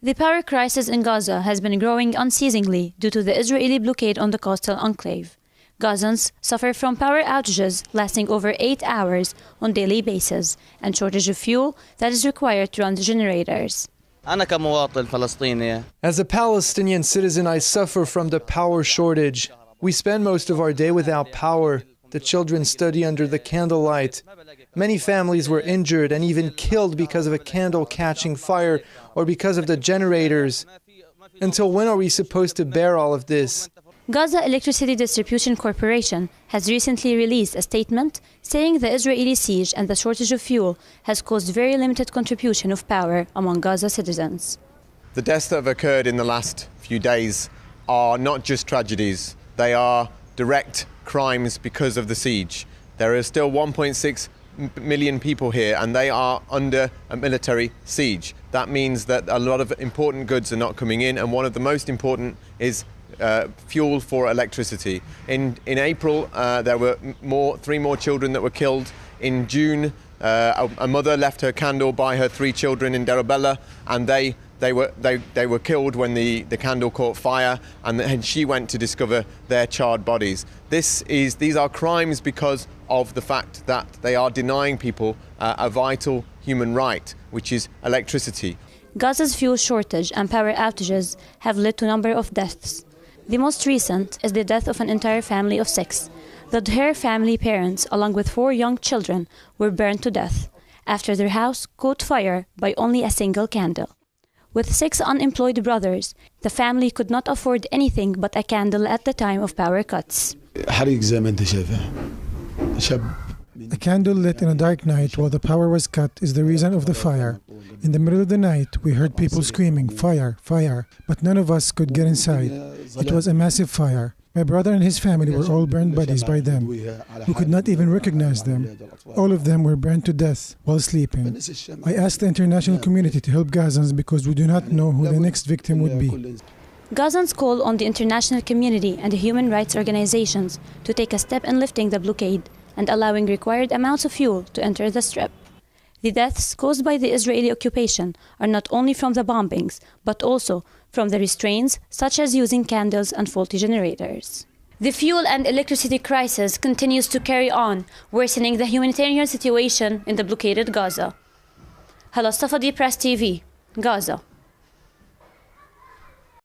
The power crisis in Gaza has been growing unceasingly due to the Israeli blockade on the coastal enclave. Gazans suffer from power outages lasting over 8 hours on a daily basis and shortage of fuel that is required to run the generators. As a Palestinian citizen, I suffer from the power shortage. We spend most of our day without power. The children study under the candlelight. Many families were injured and even killed because of a candle catching fire or because of the generators. Until when are we supposed to bear all of this? Gaza Electricity Distribution Corporation has recently released a statement saying the Israeli siege and the shortage of fuel has caused very limited contribution of power among Gaza citizens. The deaths that have occurred in the last few days are not just tragedies, they are direct crimes because of the siege. There are still 1.6 million people here and they are under a military siege. That means that a lot of important goods are not coming in, and one of the most important is fuel for electricity. In April, there were 3 more children that were killed. In June, a mother left her candle by her 3 children in Derabella, and they were killed when the candle caught fire, and she went to discover their charred bodies. These are crimes because of the fact that they are denying people a vital human right, which is electricity. Gaza's fuel shortage and power outages have led to a number of deaths. The most recent is the death of an entire family of 6. The Dher family parents, along with 4 young children, were burned to death after their house caught fire by only a single candle. With 6 unemployed brothers, the family could not afford anything but a candle at the time of power cuts. A candle lit in a dark night while the power was cut is the reason of the fire. In the middle of the night, we heard people screaming, "Fire, fire," but none of us could get inside. It was a massive fire. My brother and his family were all burned bodies by them. We could not even recognize them. All of them were burned to death while sleeping. I asked the international community to help Gazans because we do not know who the next victim would be. Gazans call on the international community and the human rights organizations to take a step in lifting the blockade and allowing required amounts of fuel to enter the strip. The deaths caused by the Israeli occupation are not only from the bombings, but also from the restraints, such as using candles and faulty generators. The fuel and electricity crisis continues to carry on, worsening the humanitarian situation in the blockaded Gaza. Hala Safadi Press TV, Gaza.